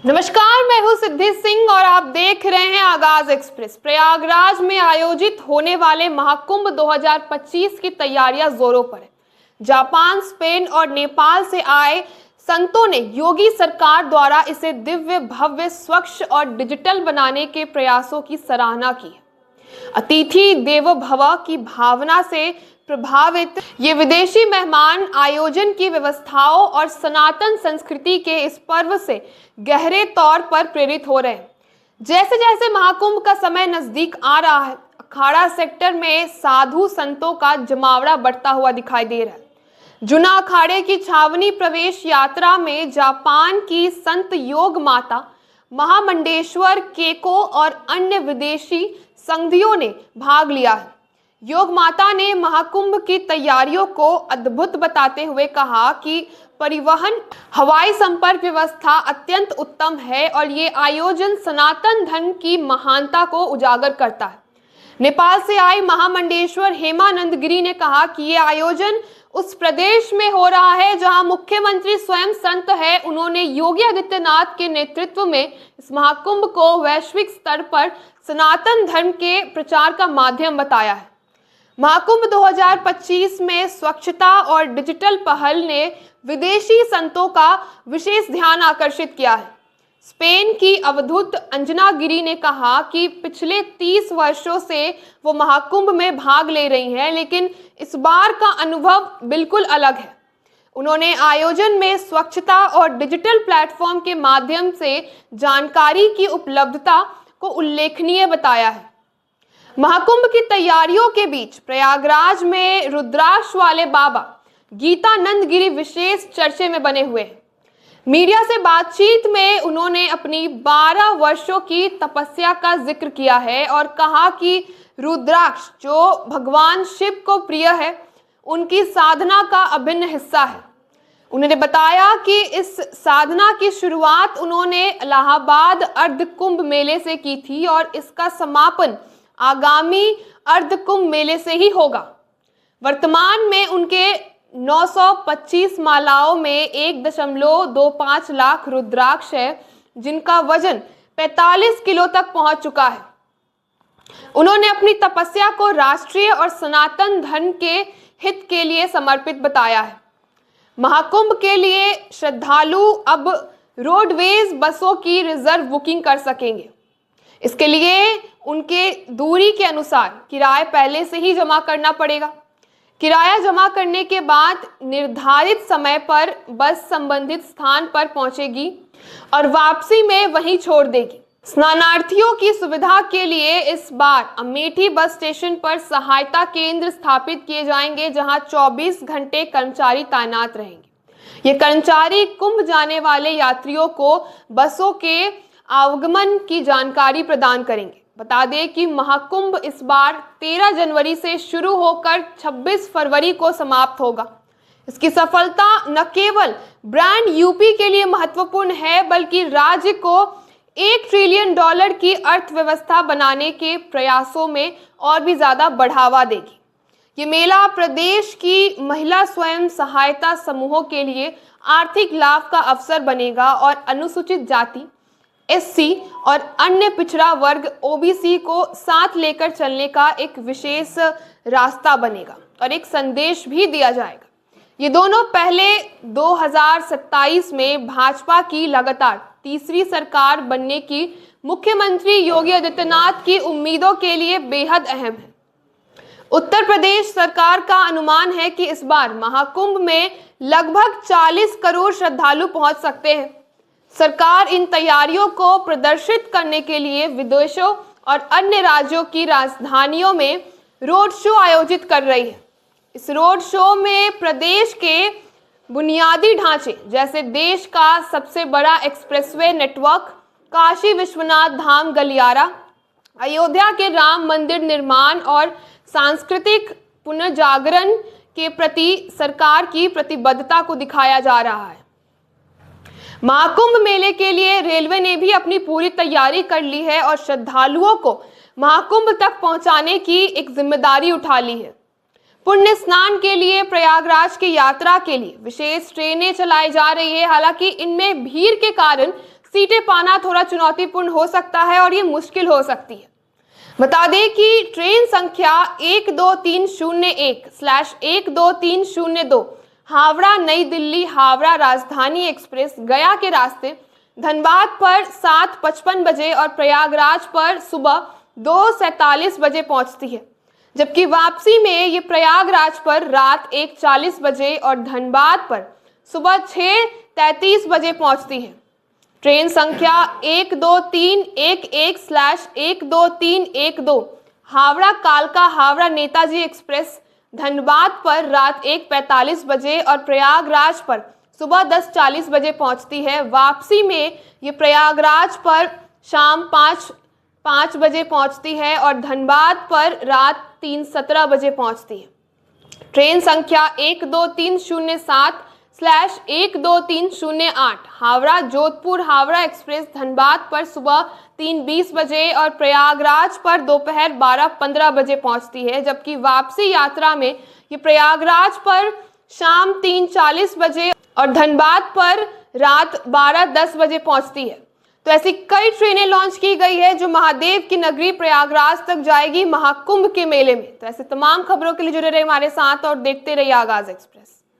नमस्कार, मैं हूं सिद्धि सिंह और आप देख रहे हैं आगाज एक्सप्रेस। प्रयागराज में आयोजित होने वाले महाकुंभ 2025 की तैयारियां जोरों पर है। जापान, स्पेन और नेपाल से आए संतों ने योगी सरकार द्वारा इसे दिव्य, भव्य, स्वच्छ और डिजिटल बनाने के प्रयासों की सराहना की है। अतिथि देवो भव की भावना से प्रभावित ये विदेशी मेहमान आयोजन की व्यवस्थाओं और सनातन संस्कृति के इस पर्व से गहरे तौर पर प्रेरित हो रहे हैं। जैसे जैसे महाकुंभ का समय नजदीक आ रहा है, अखाड़ा सेक्टर में साधु संतों का जमावड़ा बढ़ता हुआ दिखाई दे रहा है। जुना अखाड़े की छावनी प्रवेश यात्रा में जापान की संत योग माता महामंडेश्वर केको और अन्य विदेशी संधियों ने भाग लिया है। योग माता ने महाकुंभ की तैयारियों को अद्भुत बताते हुए कहा कि परिवहन, हवाई संपर्क व्यवस्था अत्यंत उत्तम है और ये आयोजन सनातन धर्म की महानता को उजागर करता है। नेपाल से आई महामंडेश्वर हेमानंद गिरी ने कहा कि ये आयोजन उस प्रदेश में हो रहा है जहां मुख्यमंत्री स्वयं संत है। उन्होंने योगी आदित्यनाथ के नेतृत्व में इस महाकुंभ को वैश्विक स्तर पर सनातन धर्म के प्रचार का माध्यम बताया है। महाकुंभ 2025 में स्वच्छता और डिजिटल पहल ने विदेशी संतों का विशेष ध्यान आकर्षित किया है। स्पेन की अवधूत अंजना गिरी ने कहा कि पिछले 30 वर्षों से वो महाकुंभ में भाग ले रही हैं, लेकिन इस बार का अनुभव बिल्कुल अलग है। उन्होंने आयोजन में स्वच्छता और डिजिटल प्लेटफॉर्म के माध्यम से जानकारी की उपलब्धता को उल्लेखनीय बताया है। महाकुंभ की तैयारियों के बीच प्रयागराज में रुद्राक्ष वाले बाबा गीतानंद गिरी विशेष चर्चे में बने हुए हैं। मीडिया से बातचीत में उन्होंने अपनी 12 वर्षों की तपस्या का जिक्र किया है और कहा कि रुद्राक्ष जो भगवान शिव को प्रिय है, उनकी साधना का अभिन्न हिस्सा है। उन्होंने बताया कि इस साधना की शुरुआत उन्होंने इलाहाबाद अर्ध कुंभ मेले से की थी और इसका समापन आगामी अर्ध कुंभ मेले से ही होगा। वर्तमान में उनके 925 मालाओं में 1.25 लाख रुद्राक्ष है, जिनका वजन 45 किलो तक पहुंच चुका है। उन्होंने अपनी तपस्या को राष्ट्रीय और सनातन धर्म के हित के लिए समर्पित बताया है। महाकुंभ के लिए श्रद्धालु अब रोडवेज बसों की रिजर्व बुकिंग कर सकेंगे। इसके लिए उनके दूरी के अनुसार किराया पहले से ही जमा करना पड़ेगा। किराया जमा करने के बाद निर्धारित समय पर बस संबंधित स्थान पर पहुंचेगी और वापसी में वहीं छोड़ देगी। स्नानार्थियों की सुविधा के लिए इस बार अमेठी बस स्टेशन पर सहायता केंद्र स्थापित किए जाएंगे, जहां 24 घंटे कर्मचारी तैनात रहेंगे। ये कर्मचारी कुंभ जाने वाले यात्रियों को बसों के आवागमन की जानकारी प्रदान करेंगे। बता दें कि महाकुंभ इस बार 13 जनवरी से शुरू होकर 26 फरवरी को समाप्त होगा। इसकी सफलता न केवल ब्रांड यूपी के लिए महत्वपूर्ण है, बल्कि राज्य को $1 ट्रिलियन की अर्थव्यवस्था बनाने के प्रयासों में और भी ज्यादा बढ़ावा देगी। ये मेला प्रदेश की महिला स्वयं सहायता समूहों के लिए आर्थिक लाभ का अवसर बनेगा और अनुसूचित जाति, एससी और अन्य पिछड़ा वर्ग ओबीसी को साथ लेकर चलने का एक विशेष रास्ता बनेगा और एक संदेश भी दिया जाएगा। ये दोनों पहले 2027 में भाजपा की लगातार तीसरी सरकार बनने की मुख्यमंत्री योगी आदित्यनाथ की उम्मीदों के लिए बेहद अहम है। उत्तर प्रदेश सरकार का अनुमान है कि इस बार महाकुंभ में लगभग 40 करोड़ श्रद्धालु पहुंच सकते हैं। सरकार इन तैयारियों को प्रदर्शित करने के लिए विदेशों और अन्य राज्यों की राजधानियों में रोड शो आयोजित कर रही है। इस रोड शो में प्रदेश के बुनियादी ढांचे जैसे देश का सबसे बड़ा एक्सप्रेसवे नेटवर्क, काशी विश्वनाथ धाम गलियारा, अयोध्या के राम मंदिर निर्माण और सांस्कृतिक पुनर्जागरण के प्रति सरकार की प्रतिबद्धता को दिखाया जा रहा है। महाकुंभ मेले के लिए रेलवे ने भी अपनी पूरी तैयारी कर ली है और श्रद्धालुओं को महाकुंभ तक पहुंचाने की एक जिम्मेदारी उठा ली है। पुण्य स्नान के लिए प्रयागराज की यात्रा के लिए विशेष ट्रेनें चलाई जा रही है। हालांकि इनमें भीड़ के कारण सीटें पाना थोड़ा चुनौतीपूर्ण हो सकता है और ये मुश्किल हो सकती है। बता दें कि ट्रेन संख्या 12301/12302 हावड़ा नई दिल्ली हावड़ा राजधानी एक्सप्रेस गया के रास्ते धनबाद पर 7:55 बजे और प्रयागराज पर सुबह 2:47 बजे पहुंचती है, जबकि वापसी में ये प्रयागराज पर रात 1:40 बजे और धनबाद पर सुबह 6:33 बजे पहुंचती है। ट्रेन संख्या 12311/12312 हावड़ा कालका हावड़ा नेताजी एक्सप्रेस धनबाद पर रात 1:45 बजे और प्रयागराज पर सुबह 10:40 बजे पहुंचती है। वापसी में ये प्रयागराज पर शाम 5 बजे पहुंचती है और धनबाद पर रात 3:17 बजे पहुंचती है। ट्रेन संख्या 12308/12308 हावड़ा जोधपुर हावड़ा एक्सप्रेस धनबाद पर सुबह 3:20 बजे और प्रयागराज पर दोपहर 12:15 बजे पहुंचती है, जबकि वापसी यात्रा में ये प्रयागराज पर शाम 3:40 बजे और धनबाद पर रात 12:10 बजे पहुंचती है। तो ऐसी कई ट्रेनें लॉन्च की गई है जो महादेव की नगरी प्रयागराज तक जाएगी महाकुंभ के मेले में। तो ऐसे तमाम खबरों के लिए जुड़े रहिए हमारे साथ और देखते रहिए आगाज एक्सप्रेस।